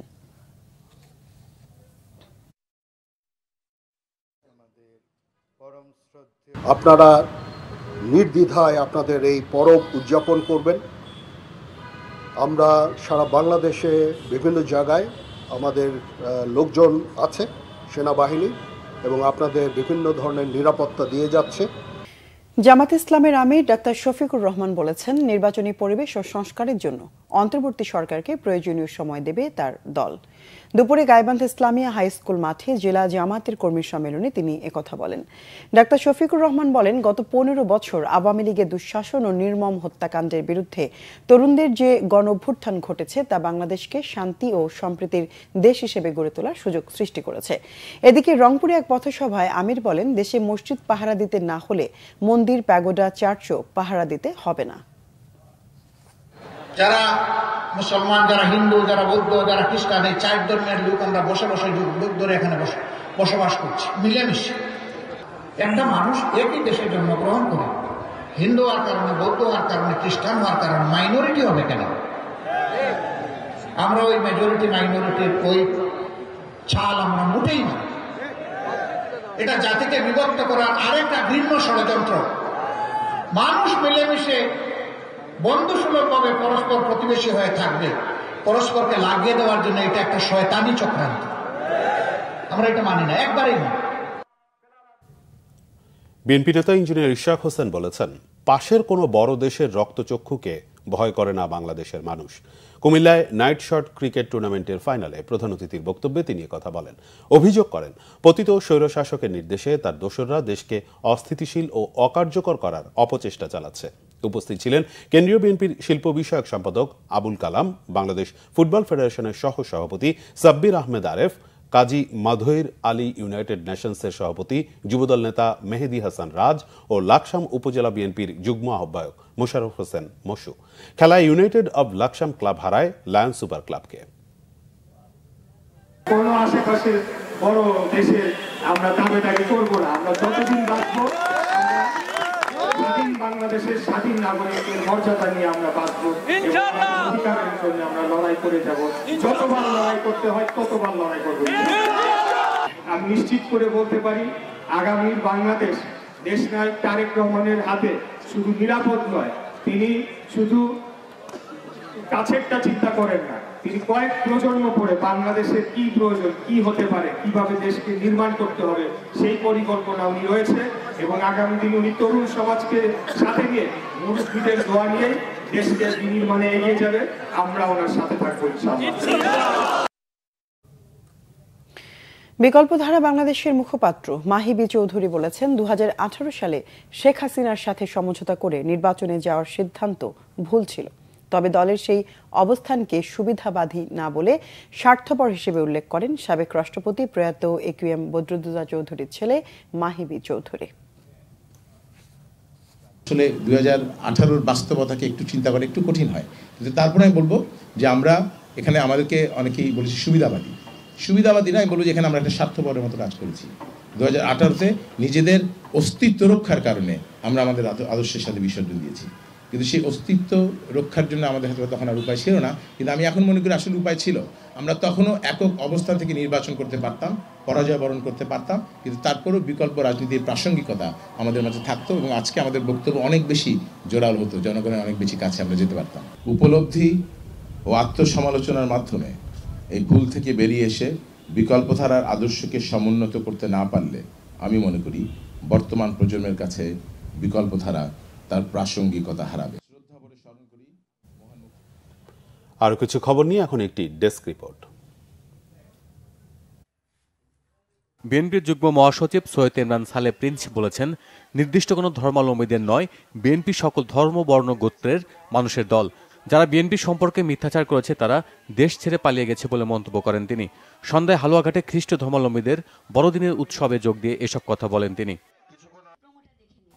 আপনারা নির্দ্বিধায় আপনাদের এই পরব উদযাপন করবেন। আমরা সারা বাংলাদেশে বিভিন্ন জায়গায় আমাদের লোকজন আছে সেনাবাহিনী এবং আপনাদের বিভিন্ন ধরনের নিরাপত্তা দিয়ে যাচ্ছে। জামাত ইসলামের আমির ডাক্তার শফিকুর রহমান বলেছেন, নির্বাচনী পরিবেশ ও সংস্কারের জন্য অন্তর্বর্তী সরকারকে প্রয়োজনীয় সময় দেবে তার দল। দুপুরে গাইবান্ধা ইসলামিয়া হাই স্কুল মাঠে জেলা জামাতের কর্মী সম্মেলনে তিনি একথা বলেন। ডাক্তার শফিকুর রহমান বলেন, গত 15 বছর আওয়ামী লীগের দুঃশাসন ও নির্মম হত্যাকাণ্ডের বিরুদ্ধে তরুণদের যে গণঅভ্যুত্থান ঘটেছে তা বাংলাদেশকে শান্তি ও সম্প্রীতির দেশ হিসেবে গড়ে তোলার সুযোগ সৃষ্টি করেছে। এদিকে রংপুরে এক পথসভায় আমির বলেন, দেশে মসজিদ পাহারা দিতে না হলে মন্দির, প্যাগোডা, চার্চও পাহারা দিতে হবে না। যারা মুসলমান, যারা হিন্দু, যারা বৌদ্ধ, যারা খ্রিস্টান, এই 4 ধর্মের লোক আমরা বসে বসে যুগ ধরে এখানে বসবাস করছি মিলেমিশে। একটা মানুষ একই দেশে জন্মগ্রহণ করে হিন্দু হওয়ার কারণে, বৌদ্ধ হওয়ার কারণে, খ্রিস্টান হওয়ার কারণে মাইনরিটি হবে কেন? আমরা ওই মেজরিটি মাইনরিটির ওই ছাল আমরা মোটেই না। এটা জাতিকে বিভক্ত করার আরেকটা ঘৃণ্য ষড়যন্ত্র। মানুষ মিলেমিশে বন্ধুসুলভভাবে পরস্পর প্রতিবেশী হয়ে থাকবে, পরস্পরকে লাগিয়ে দেওয়ার জন্য এটা একটা শয়তানি চক্রান্ত। আমরা এটা মানি না, একবারেই না। বিএনপি নেতা ইঞ্জিনিয়ার ইশরাক হোসেন বলেছেন, পাশের কোনো বড় দেশের রক্তচক্ষুকে ভয় করে না বাংলাদেশের মানুষ। কুমিল্লায় নাইট শট ক্রিকেট টুর্নামেন্টের ফাইনালে প্রধান অতিথির বক্তব্যে তিনি কথা বলেন। অভিযোগ করেন, পতিত স্বৈরশাসকের নির্দেশে তার দোসররা দেশকে অস্থিতিশীল ও অকার্যকর করার অপচেষ্টা চালাচ্ছে। উপস্থিত ছিলেন কেন্দ্রীয় বিএনপির শিল্প বিষয়ক সম্পাদক আবুল কালাম, বাংলাদেশ ফুটবল ফেডারেশনের সহ সভাপতি সাব্বির আহমেদ আরেফ, কাজী মাধৈর আলী ইউনাইটেড নেশনসের সভাপতি, যুবদল নেতা মেহেদি হাসান রাজ ও লাকসাম উপজেলা বিএনপির যুগ্ম আহ্বায়ক মোশাররফ হোসেন মশু। খেলায় ইউনাইটেড অব লাকসাম ক্লাব হারায় লায়ন সুপার ক্লাবকে। কোন আশেপাশে বড় দেশে আমরা দাবিদারি করব না। আমরা যতদিন বাঁচবো, স্বাধীন বাংলাদেশের স্বাধীন নাগরিকের মর্যাদা নিয়ে আমরা বাঁচবো, অধিকারের জন্য আমরা লড়াই করে যাব। যতবার লড়াই করতে হয় ততবার লড়াই করবো। আমি নিশ্চিত করে বলতে পারি, আগামী বাংলাদেশ দেশনায়ক তারেক রহমানের হাতে শুধু নিরাপদ নয়, তিনি শুধু কাছেরটা চিন্তা করেন না, তিনি কয়েক প্রজন্ম পরে বাংলাদেশের কি প্রয়োজন, কি হতে পারে, কিভাবে দেশকে নির্মাণ করতে হবে সেই পরিকল্পনা উনি রয়েছে। এবং আগামী দিন উনি তরুণ সমাজকে সাথে নিয়ে মুরব্বীদের দোয়া নিয়ে দেশকে বিনির্মাণে এগিয়ে যাবে। আমরা ওনার সাথে থাকবো ইনশাআল্লাহ। বিকল্পধারা বাংলাদেশের মুখপাত্র মাহিবি চৌধুরী বলেছেন, 2018 সালে শেখ হাসিনার সাথে সমঝোতা করে নির্বাচনে যাওয়ার সিদ্ধান্ত ভুল ছিল। তবে দলের সেই অবস্থানকে সুবিধাবাদী না বলে স্বার্থপর হিসেবে উল্লেখ করেন সাবেক রাষ্ট্রপতি প্রয়াত একিউএম বদরুদ্দোজা চৌধুরীর ছেলে মাহিবি চৌধুরী। আসলে 2018-র বাস্তবতাকে একটু চিন্তা করা একটু কঠিন হয়, কিন্তু তারপরে আমি বলবো যে আমরা এখানে আমাদেরকে অনেকেই বলেছি সুবিধাবাদী না, আমি বলবো যে এখানে আমরা একটা স্বার্থপরের মতো কাজ করেছি। 2018-তে নিজেদের অস্তিত্ব রক্ষার কারণে আমরা আমাদের আদর্শের সাথে বিসর্জন দিয়েছি, কিন্তু সেই অস্তিত্ব রক্ষার জন্য আমাদের হাতে তখন আর উপায় ছিল না। কিন্তু আমি এখন মনে করি আসলে উপায় ছিল। আমরা তখনও একক অবস্থান থেকে নির্বাচন করতে পারতাম, পরাজয় বরণ করতে পারতাম, কিন্তু তারপরেও বিকল্প রাজনীতির প্রাসঙ্গিকতা আমাদের মাঝে থাকতো এবং আজকে আমাদের বক্তব্য অনেক বেশি জোরালো হতো, জনগণের অনেক বেশি কাছে আমরা যেতে পারতাম। উপলব্ধি ও আত্মসমালোচনার মাধ্যমে এই ভুল থেকে বেরিয়ে এসে বিকল্পধারার আদর্শকে সমুন্নত করতে না পারলে আমি মনে করি বর্তমান প্রজন্মের কাছে বিকল্পধারা তার প্রাসঙ্গিকতা হারাবে। আরো কিছু খবর নিয়ে এখন একটি ডেস্ক রিপোর্ট। বিএনপির যুগ্ম মহাসচিব সৈয়দ ইমরান সালে প্রিন্স বলেছেন, নির্দিষ্ট কোনো ধর্মাবলম্বীদের নয়, বিএনপি সকল ধর্ম, বর্ণ, গোত্রের মানুষের দল। যারা বিএনপি সম্পর্কে মিথ্যাচার করেছে তারা দেশ ছেড়ে পালিয়ে গেছে বলে মন্তব্য করেন তিনি। সন্ধ্যায় হালুয়াঘাটে খ্রিস্ট ধর্মাবলম্বীদের বড়দিনের উৎসবে যোগ দিয়ে এসব কথা বলেন তিনি।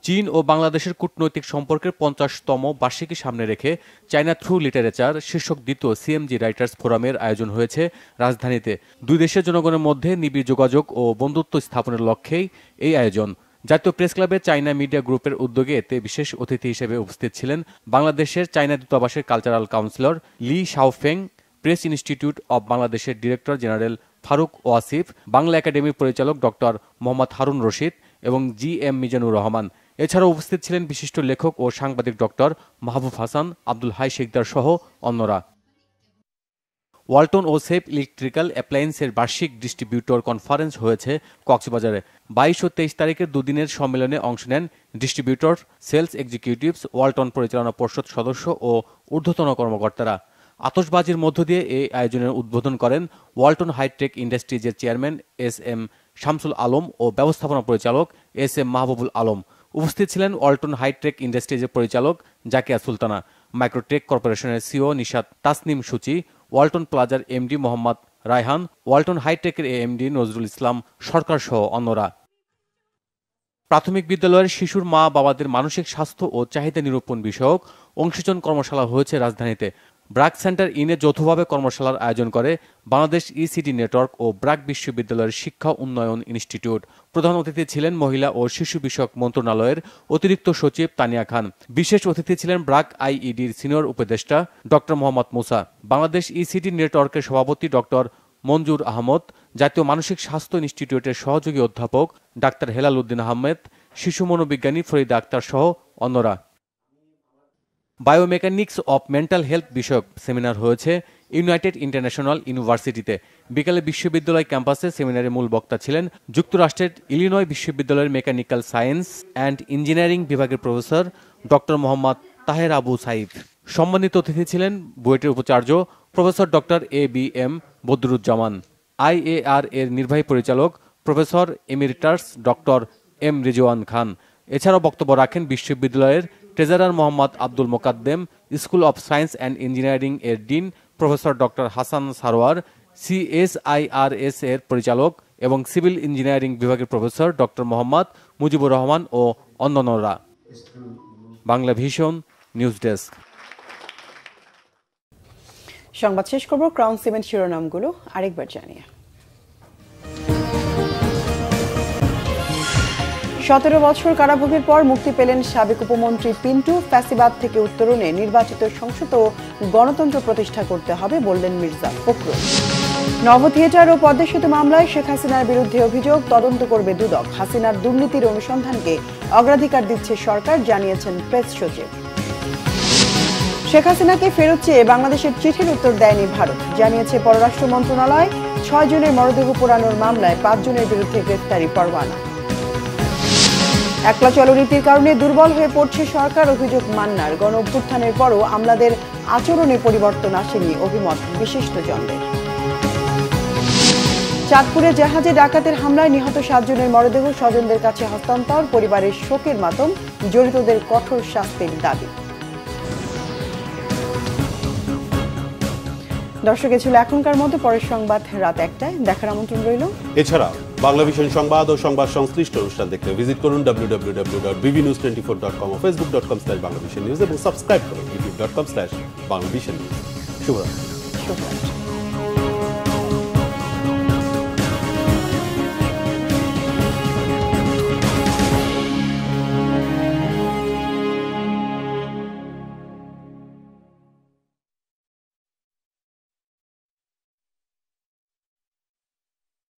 চীন ও বাংলাদেশের কূটনৈতিক সম্পর্কের 50তম বার্ষিকী সামনে রেখে চায়না থ্রু লিটারেচার শীর্ষক দ্বিতীয় সিএমজি রাইটার্স ফোরামের আয়োজন হয়েছে রাজধানীতে। দুই দেশের জনগণের মধ্যে নিবিড় যোগাযোগ ও বন্ধুত্ব স্থাপনের লক্ষ্যেই এই আয়োজন। জাতীয় প্রেস ক্লাবে চায়না মিডিয়া গ্রুপের উদ্যোগে এতে বিশেষ অতিথি হিসেবে উপস্থিত ছিলেন বাংলাদেশের চায়না দূতাবাসের cultural counsellor Li Xiaofeng, press institute of বাংলাদেশের ডিরেক্টর জেনারেল ফারুক ওয়াসিফ, বাংলা একাডেমির পরিচালক ডক্টর মোহাম্মদ হারুন রশিদ এবং GM মিজানুর রহমান। এছাড়াও উপস্থিত ছিলেন বিশিষ্ট লেখক ও সাংবাদিক ডক্টর মাহবুব হাসান, আব্দুল হাই শিকদার সহ অন্যরা। ওয়ালটন ও সেফ ইলেকট্রিক্যাল অ্যাপ্লায়েন্সের বার্ষিক ডিস্ট্রিবিউটর কনফারেন্স হয়েছে কক্সবাজারে। 22 ও 23 তারিখের দুদিনের সম্মেলনে অংশ নেন ডিস্ট্রিবিউটর, সেলস এক্সিকিউটিভস, ওয়ালটন পরিচালনা পর্ষদ সদস্য ও ঊর্ধ্বতন কর্মকর্তারা। আতশবাজির মধ্য দিয়ে এই আয়োজনের উদ্বোধন করেন ওয়ালটন হাইটেক ইন্ডাস্ট্রিজের চেয়ারম্যান SM শামসুল আলম ও ব্যবস্থাপনা পরিচালক SM মাহবুবুল আলম। উপস্থিত ছিলেন ওয়ালটন হাইটেক ইন্ডাস্ট্রিজের পরিচালক জাকিয়া সুলতানা, মাইক্রোটেক কর্পোরেশনের CEO নিশাত তাসনিম সূচি, ওয়ালটন প্লাজার MD মোহাম্মদ রায়হান, ওয়ালটন হাইটেকের AMD নজরুল ইসলাম সরকার সহ অন্যরা। প্রাথমিক বিদ্যালয়ের শিশুর মা বাবাদের মানসিক স্বাস্থ্য ও চাহিদা নিরূপণ বিষয়ক অংশীজন কর্মশালা হয়েছে রাজধানীতে। ব্র্যাক সেন্টার ইনে যৌথভাবে কর্মশালার আয়োজন করে বাংলাদেশ ECD নেটওয়ার্ক ও ব্র্যাক বিশ্ববিদ্যালয়ের শিক্ষা উন্নয়ন ইনস্টিটিউট। প্রধান অতিথি ছিলেন মহিলা ও শিশু বিষয়ক মন্ত্রণালয়ের অতিরিক্ত সচিব তানিয়া খান। বিশেষ অতিথি ছিলেন ব্র্যাক IEDর সিনিয়র উপদেষ্টা ডক্টর মোহাম্মদ মুসা, বাংলাদেশ ECD নেটওয়ার্কের সভাপতি ডক্টর মঞ্জুর আহমদ, জাতীয় মানসিক স্বাস্থ্য ইনস্টিটিউটের সহযোগী অধ্যাপক ডাক্তার হেলাল উদ্দিন আহমেদ, শিশু মনোবিজ্ঞানী ফরিদা আক্তার সহ অন্যরা। বায়োমেকানিক্স অব মেন্টাল হেলথ বিষয়ক সেমিনার হয়েছে ইউনাইটেড ইন্টারন্যাশনাল ইউনিভার্সিটিতে। বিকালে বিশ্ববিদ্যালয় ক্যাম্পাসে সেমিনারে মূল বক্তা ছিলেন যুক্তরাষ্ট্রের ইলিনয় বিশ্ববিদ্যালয়ের মেকানিক্যাল সায়েন্স অ্যান্ড ইঞ্জিনিয়ারিং বিভাগের প্রফেসর ডক্টর মোহাম্মদ তাহের আবু সাইফ। সম্মানিত অতিথি ছিলেন বুয়েটের উপাচার্য professor doctor ABM Badruzzaman, IAR এর নির্বাহী পরিচালক professor emeritus doctor M Rizwan Khan. এছাড়াও বক্তব্য রাখেন বিশ্ববিদ্যালয়ের treasurer Mohammad Abdul Mokaddem, school of science and engineering এর dean professor doctor Hasan Sarwar, CSIRS এর পরিচালক এবং সিভিল ইঞ্জিনিয়ারিং বিভাগের প্রফেসর ডক্টর মোহাম্মদ মুজিবুর রহমান ও অন্যান্যরা। Bangla Vision news desk. সংবাদ শেষ করব ক্রাউন সিমেন্ট শিরোনামগুলো আরেকবার জানিয়ে। 17 বছর কারাভোগের পর মুক্তি পেলেন সাবেক উপমন্ত্রী পিন্টু। ফ্যাসিবাদ থেকে উত্তরণে নির্বাচিত সংসদ ও গণতন্ত্র প্রতিষ্ঠা করতে হবে বললেন মির্জা ফখরুল। নভ থিয়েটার ও পদ্মা সেতু মামলায় শেখ হাসিনার বিরুদ্ধে অভিযোগ, তদন্ত করবে দুদক। হাসিনার দুর্নীতির অনুসন্ধানকে অগ্রাধিকার দিচ্ছে সরকার, জানিয়েছেন প্রেস সচিব। শেখ হাসিনাকে ফেরত চেয়ে বাংলাদেশের চিঠির উত্তর দেয়নি ভারত, জানিয়েছে পররাষ্ট্র মন্ত্রণালয়। 6 জনের মরদেহ পোড়ানোর মামলায় 5 জনের বিরুদ্ধে গ্রেফতারি পরোয়ানা। একলা চলনীতির কারণে দুর্বল হয়ে পড়ছে সরকার, অভিযোগ মান্নার। গণ অভ্যুত্থানের পরও আমলাদের আচরণে পরিবর্তন আসেনি, অভিমত বিশিষ্টজনদের। চাঁদপুরে জাহাজে ডাকাতের হামলায় নিহত 7 জনের মরদেহ স্বজনদের কাছে হস্তান্তর, পরিবারের শোকের মাতম, জড়িতদের কঠোর শাস্তির দাবি। দর্শক, ছিল এখনকার মতো, পরের সংবাদ রাত 1টায় দেখার আমন্ত্রণ রইল। এছাড়া বাংলা ভিশন সংবাদ ও সংবাদ সংশ্লিষ্ট অনুষ্ঠান দেখতে ভিজিট করুন www.bbnews24.com ও facebook.com/banglavishnnews এবং সাবস্ক্রাইব করুন youtube.com/banglavishnnews। শুভরাত্রি।